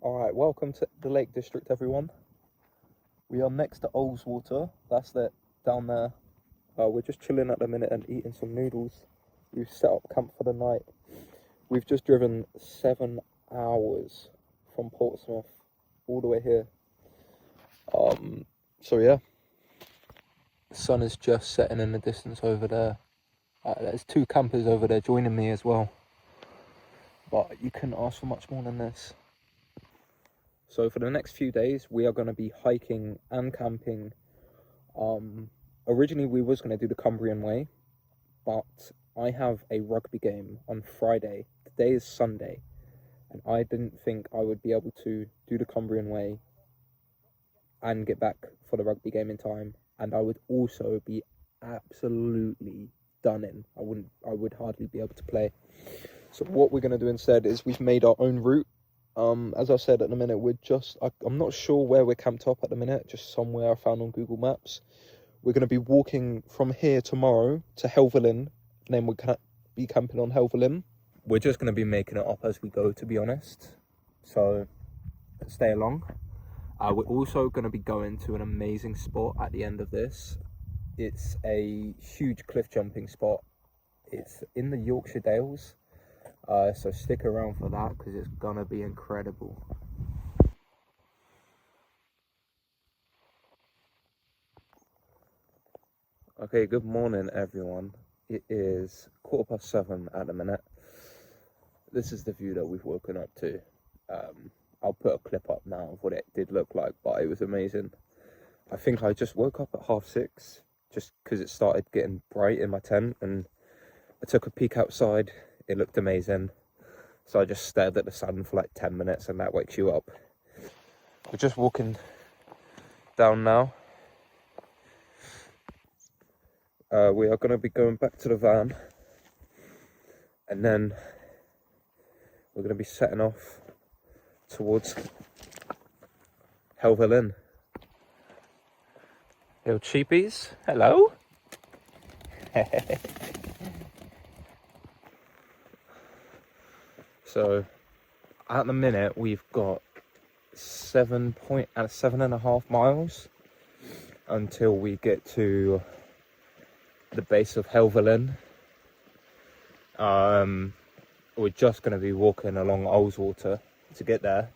Alright, welcome to the Lake District, everyone. We are next to Ullswater. That's it, down there. We're just chilling at the minute and eating some noodles. We've set up camp for the night. We've just driven 7 hours from Portsmouth all the way here. So yeah, the sun is just setting in the distance over there. There's 2 campers over there joining me as well. But you couldn't ask for much more than this. So for the next few days, we are going to be hiking and camping. Originally, we was going to do the Cumbrian Way, but I have a rugby game on Friday. Today is Sunday, and I didn't think I would be able to do the Cumbrian Way and get back for the rugby game in time. And I would also be absolutely done in. I would hardly be able to play. So what we're going to do instead is we've made our own route. As I said, at the minute, I'm not sure where we're camped up at the minute, just somewhere I found on Google Maps. We're going to be walking from here tomorrow to Helvellyn, and then we're going to be camping on Helvellyn. We're just going to be making it up as we go, to be honest. So, stay along. We're also going to be going to an amazing spot at the end of this. It's a huge cliff jumping spot. It's in the Yorkshire Dales. So stick around for that because it's gonna be incredible. Okay, good morning everyone. It is 7:15 at the minute. This is the view that we've woken up to. I'll put a clip up now of what it did look like, but it was amazing. I think I just woke up at 6:30 just because it started getting bright in my tent, and I took a peek outside. It looked amazing. So I just stared at the sun for like 10 minutes and that wakes you up. We're just walking down now. We are going to be going back to the van. And then we're going to be setting off towards Helvellyn. Little cheapies, hello. So at the minute we've got 7.5 miles until we get to the base of Helvellyn. We're just going to be walking along Ullswater to get there,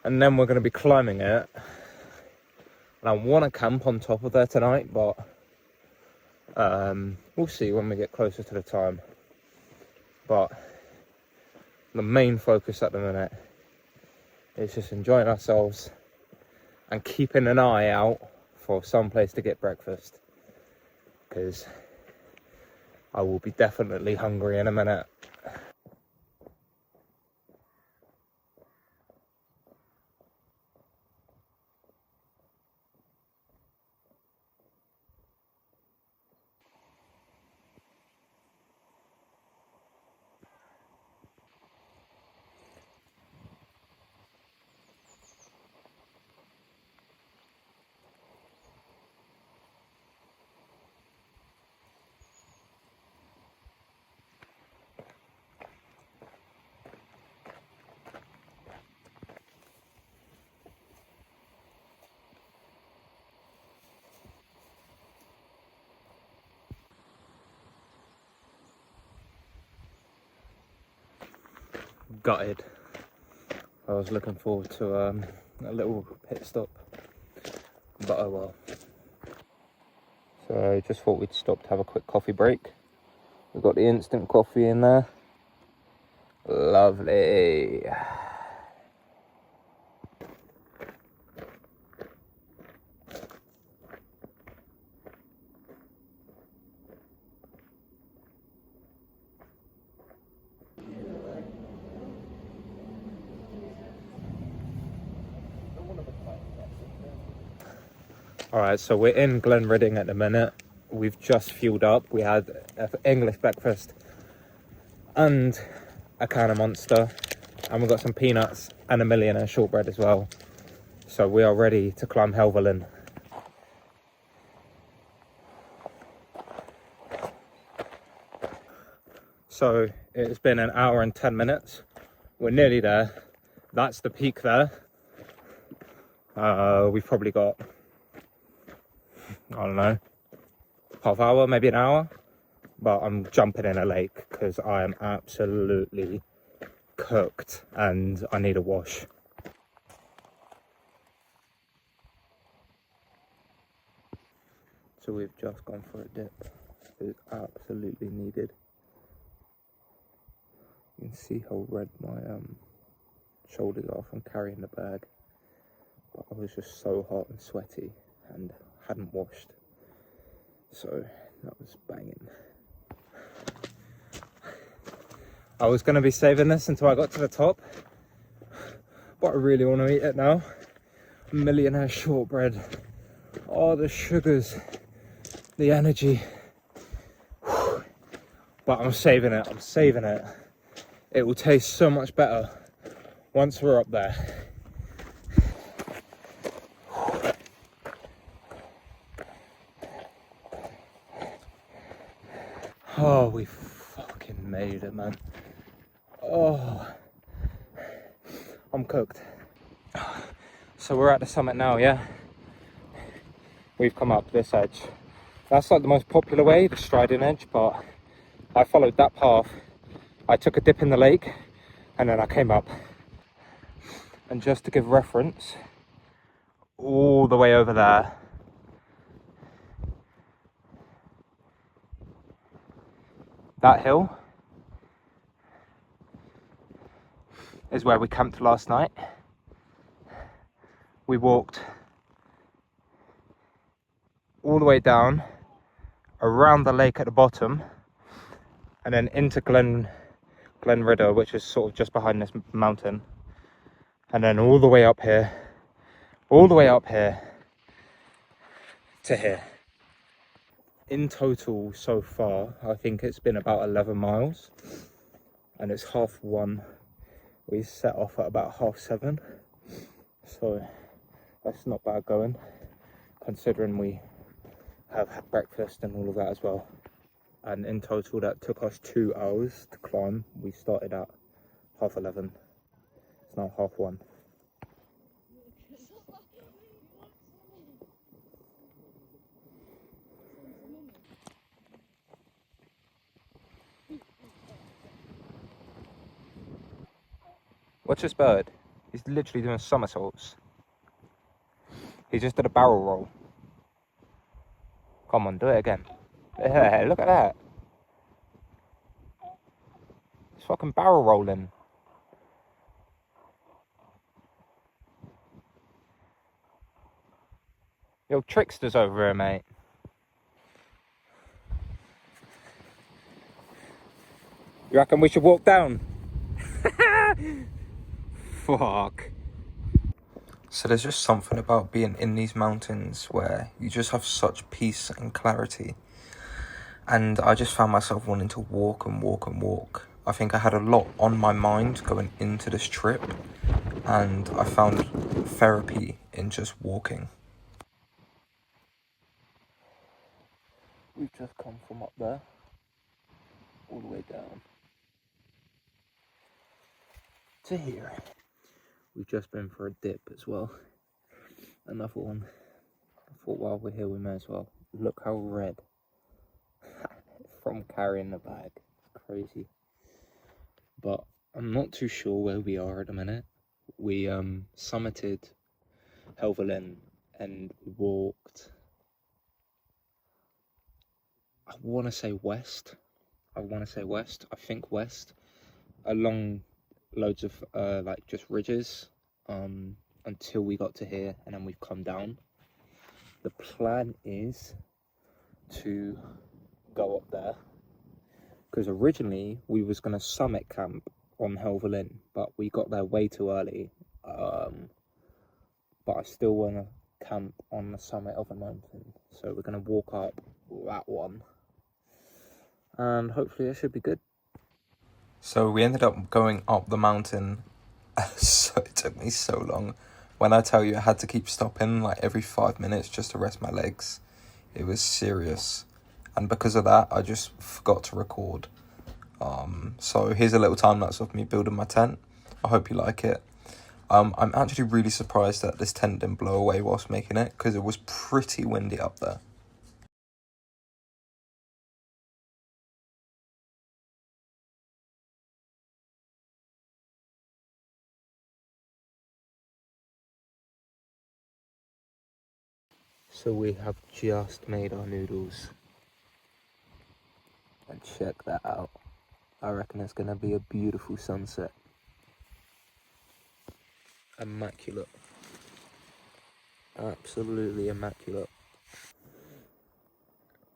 and then we're going to be climbing it. And I want to camp on top of there tonight, but we'll see when we get closer to the time. But the main focus at the minute is just enjoying ourselves and keeping an eye out for some place to get breakfast, because I will be definitely hungry in a minute. Gutted. I was looking forward to a little pit stop, but oh well. So I just thought we'd stop to have a quick coffee break. We've got the instant coffee in there. Lovely. Alright, so we're in Glenridding at the minute. We've just fueled up. We had an English breakfast and a can of Monster, and we've got some peanuts and a millionaire shortbread as well. So we are ready to climb Helvellyn. So it's been an hour and 10 minutes. We're nearly there. That's the peak there. We've probably got, I don't know, half hour, maybe an hour. But I'm jumping in a lake because I am absolutely cooked and I need a wash. So we've just gone for a dip. It's absolutely needed. You can see how red my shoulders are from carrying the bag. But I was just so hot and sweaty and hadn't washed. So that was banging. I was going to be saving this until I got to the top, but I really want to eat it now. Millionaire shortbread. Oh, the sugars, the energy. But I'm saving it, I'm saving it. It will taste so much better once we're up there. Oh, we fucking made it, man. Oh, I'm cooked. So we're at the summit now, yeah? We've come up this edge. That's like the most popular way, the striding edge, but I followed that path. I took a dip in the lake and then I came up. And just to give reference, all the way over there, that hill is where we camped last night. We walked all the way down, around the lake at the bottom, and then into Glen Ridder, which is sort of just behind this mountain. And then all the way up here to here. In total so far, I think it's been about 11 miles and it's 1:30. We set off at about 7:30. So that's not bad going, considering we have had breakfast and all of that as well. And in total that took us 2 hours to climb. We started at 11:30. It's now 1:30. Watch this bird. He's literally doing somersaults. He just did a barrel roll. Come on, do it again. Yeah, look at that. He's fucking barrel rolling. Yo, trickster's over here, mate. You reckon we should walk down? Fuck. So there's just something about being in these mountains where you just have such peace and clarity. And I just found myself wanting to walk and walk and walk. I think I had a lot on my mind going into this trip, and I found therapy in just walking. We've just come from up there, all the way down to here. We've just been for a dip as well. Another one. I thought while we're here we may as well. Look how red. From carrying the bag. It's crazy. But I'm not too sure where we are at the minute. We summited Helvellyn and walked, I want to say west. I think west. Along loads of like just ridges until we got to here, and then we've come down. The plan is to go up there, because originally we was going to summit camp on Helvellyn, but we got there way too early. But I still want to camp on the summit of a mountain, so we're going to walk up that one, and hopefully it should be good. So we ended up going up the mountain. So it took me so long. When I tell you I had to keep stopping like every 5 minutes just to rest my legs, it was serious. And because of that, I just forgot to record. So here's a little time lapse of me building my tent. I hope you like it. I'm actually really surprised that this tent didn't blow away whilst making it, because it was pretty windy up there. So we have just made our noodles. And check that out. I reckon it's going to be a beautiful sunset. Immaculate. Absolutely immaculate.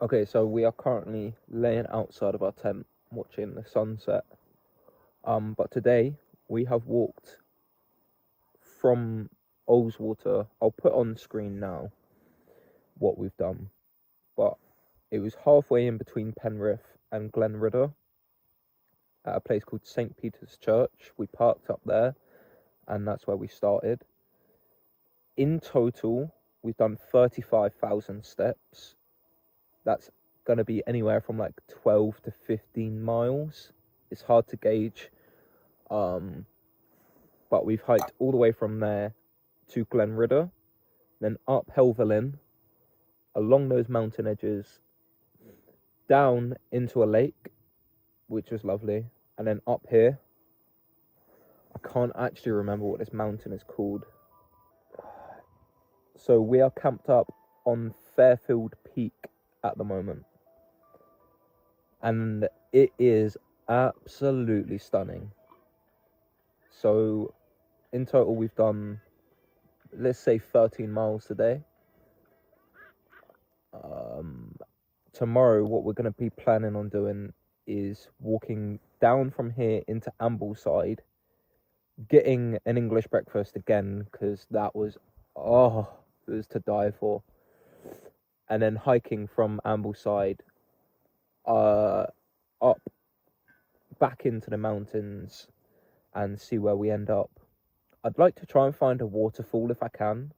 Okay, so we are currently laying outside of our tent watching the sunset. But today we have walked from Ullswater. I'll put on screen now what we've done. But it was halfway in between Penrith and Glenridder at a place called St. Peter's Church. We parked up there, and that's where we started. In total, we've done 35,000 steps. That's going to be anywhere from like 12 to 15 miles. It's hard to gauge. But we've hiked all the way from there to Glenridder, then up Helvellyn, along those mountain edges, down into a lake, which was lovely, and then up here. I can't actually remember what this mountain is called. So we are camped up on Fairfield Peak at the moment, and it is absolutely stunning. So in total we've done, let's say, 13 miles today. Tomorrow what we're going to be planning on doing is walking down from here into Ambleside, getting an English breakfast again, because that was, it was to die for. And then hiking from Ambleside up back into the mountains and see where we end up. I'd like to try and find a waterfall if I can,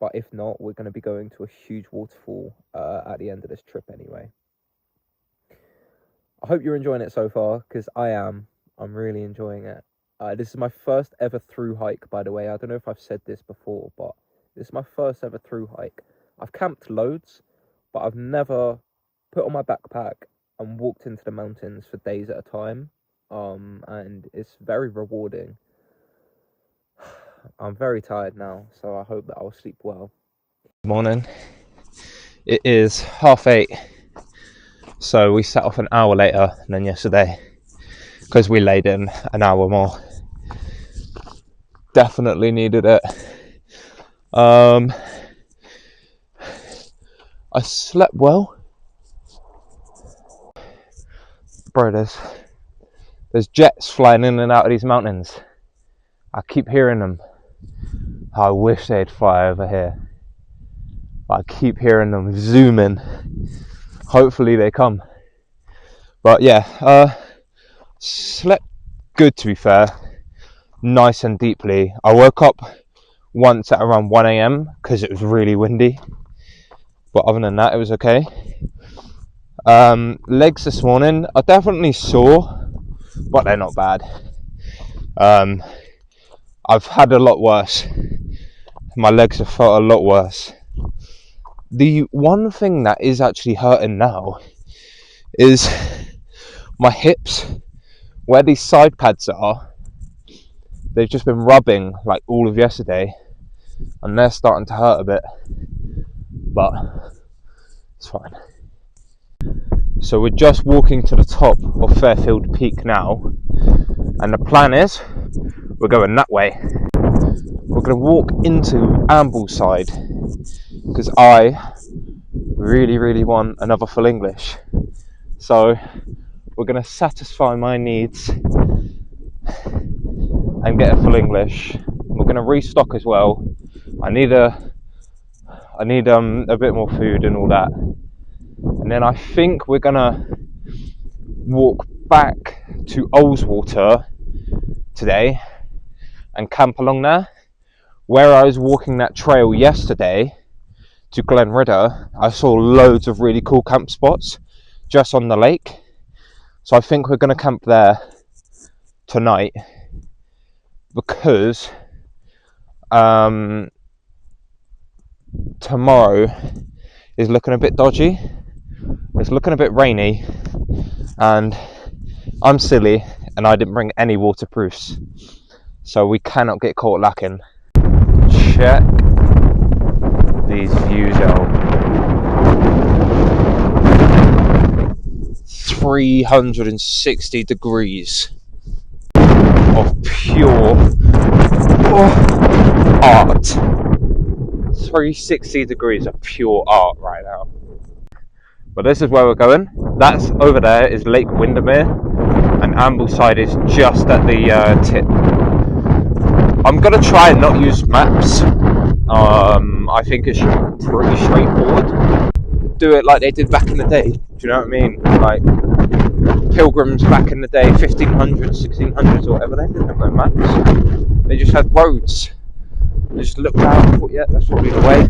but if not, we're going to be going to a huge waterfall at the end of this trip anyway. I hope you're enjoying it so far, because I am. I'm really enjoying it. This is my first ever through hike, by the way. I don't know if I've said this before, but this is my first ever through hike. I've camped loads, but I've never put on my backpack and walked into the mountains for days at a time. And it's very rewarding. I'm very tired now, so I hope that I'll sleep well. Morning. It is 8:30. So we set off an hour later than yesterday, because we laid in an hour more. Definitely needed it. I slept well. Bro, there's jets flying in and out of these mountains. I keep hearing them. I wish they'd fly over here. I keep hearing them zooming. Hopefully they come. But yeah, slept good, to be fair. Nice and deeply. I woke up once at around 1 a.m. because it was really windy. But other than that, it was okay. Legs this morning are definitely sore, but they're not bad. I've had a lot worse. My legs have felt a lot worse. The one thing that is actually hurting now is my hips, where these side pads are. They've just been rubbing like all of yesterday, and they're starting to hurt a bit, but it's fine. So we're just walking to the top of Fairfield Peak now, and the plan is we're going that way. We're going to walk into Ambleside, because I really want another full English. So we're going to satisfy my needs and get a full English. We're going to restock as well. I need a bit more food and all that. And then I think we're going to walk back to Ullswater today and camp along there. Where I was walking that trail yesterday to Glenridder, I saw loads of really cool camp spots just on the lake. So I think we're going to camp there tonight, because tomorrow is looking a bit dodgy. It's looking a bit rainy, and I'm silly and I didn't bring any waterproofs, so we cannot get caught lacking. Check these views out. 360 degrees of pure art. 360 degrees of pure art right now. But this is where we're going. That's over there is Lake Windermere, and Ambleside is just at the tip. I'm gonna try and not use maps. I think it's pretty straightforward. Do it like they did back in the day. Do you know what I mean? Like pilgrims back in the day, 1500s, 1600s, or whatever. They didn't have no maps. They just had roads. They just looked out and thought, yeah, that's probably the way.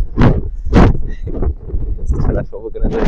So that's what we're gonna do.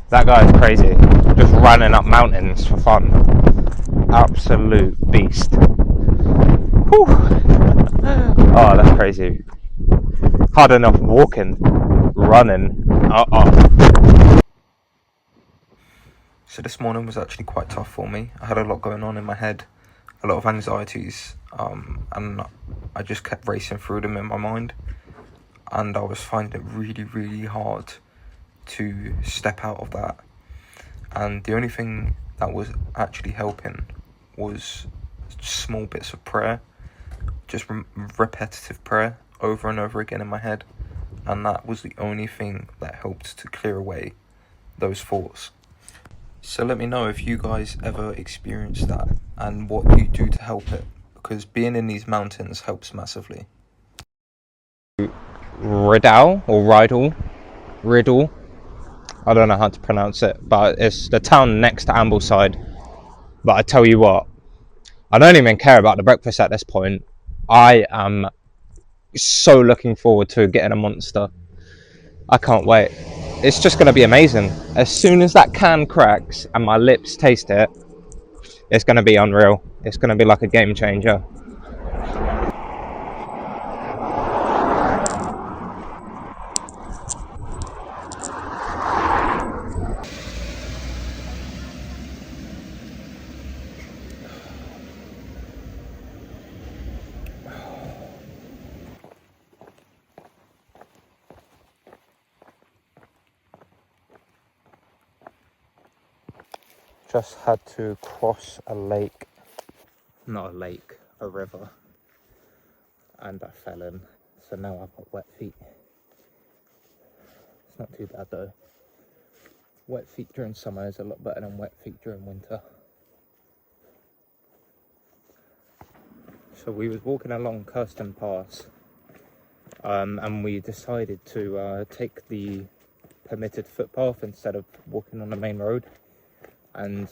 That guy's crazy. Just running up mountains for fun. Absolute beast. Whew. Oh, that's crazy. Hard enough walking, running. So this morning was actually quite tough for me. I had a lot going on in my head, a lot of anxieties, and I just kept racing through them in my mind. And I was finding it really, really hard to step out of that. And the only thing that was actually helping was small bits of prayer, just repetitive prayer over and over again in my head. And that was the only thing that helped to clear away those thoughts. So let me know if you guys ever experience that and what you do to help it, because being in these mountains helps massively. Riddle or Riddle. I don't know how to pronounce it, but it's the town next to Ambleside. But I tell you what, I don't even care about the breakfast at this point. I am so looking forward to getting a monster. I can't wait. It's just going to be amazing. As soon as that can cracks and my lips taste it, it's going to be unreal. It's going to be like a game changer. Just had to cross a lake, not a lake, a river, and I fell in, so now I've got wet feet. It's not too bad though. Wet feet during summer is a lot better than wet feet during winter. So we was walking along Kirsten Pass, and we decided to take the permitted footpath instead of walking on the main road. And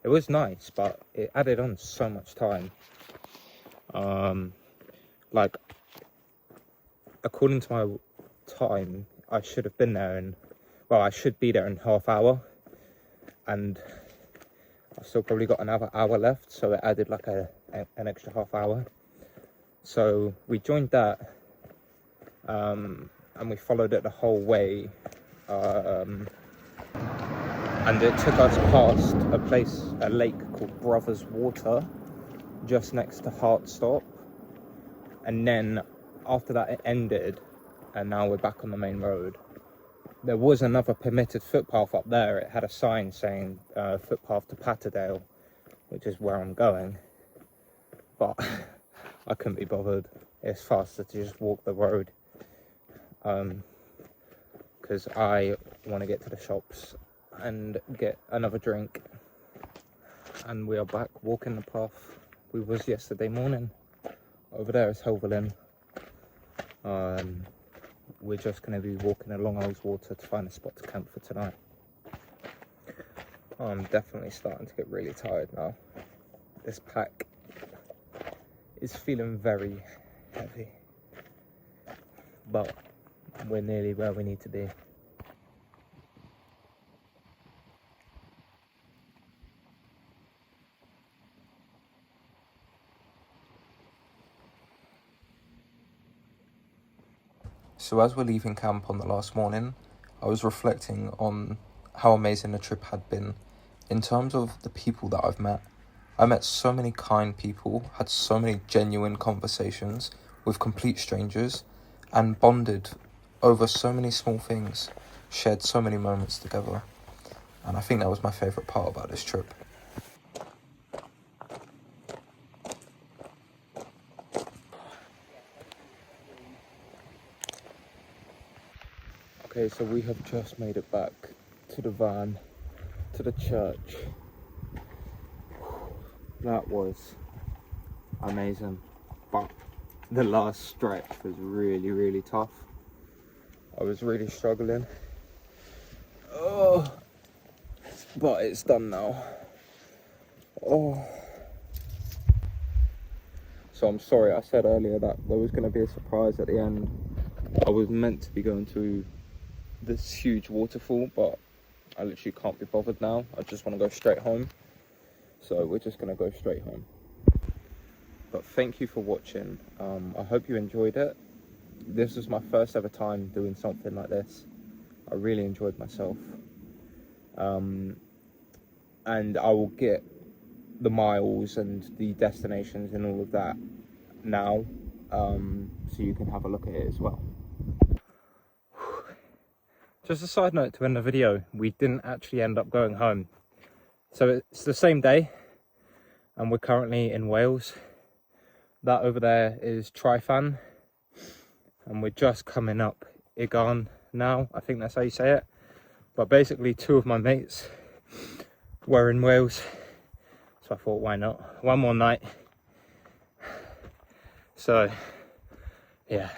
it was nice, but it added on so much time. Like, according to my time, I should have been there I should be there in half hour, and I've still probably got another hour left, so it added like an extra half hour. So we joined that, and we followed it the whole way, and it took us past a lake called Brothers Water, just next to Hartstop, and then after that it ended, and now we're back on the main road. There was another permitted footpath up there. It had a sign saying footpath to Patterdale, which is where I'm going, but I couldn't be bothered. It's faster to just walk the road, because I want to get to the shops and get another drink. and we are back walking the path we was yesterday morning. Over there is Helvellyn. We're just going to be walking along Ullswater to find a spot to camp for tonight. I'm definitely starting to get really tired now. This pack is feeling very heavy, but we're nearly where we need to be. So as we're leaving camp on the last morning, I was reflecting on how amazing the trip had been. In terms of the people that I've met, I met so many kind people, had so many genuine conversations with complete strangers, and bonded over so many small things, shared so many moments together. And I think that was my favourite part about this trip. Okay, so we have just made it back to the van, to the church. That was amazing, but the last stretch was really tough. I was really struggling. Oh, but it's done now. Oh. So I'm sorry, I said earlier that there was going to be a surprise at the end. I was meant to be going to this huge waterfall, but I literally can't be bothered now. I just want to go straight home. So we're just going to go straight home. But thank you for watching. I hope you enjoyed it. This was my first ever time doing something like this. I really enjoyed myself. And I will get the miles and the destinations and all of that now, so you can have a look at it as well. Just a side note to end the video, we didn't actually end up going home. So it's the same day, and we're currently in Wales. That over there is Tryfan, and we're just coming up Igarn now. I think that's how you say it. But basically, two of my mates were in Wales, so I thought, why not? One more night. So, yeah.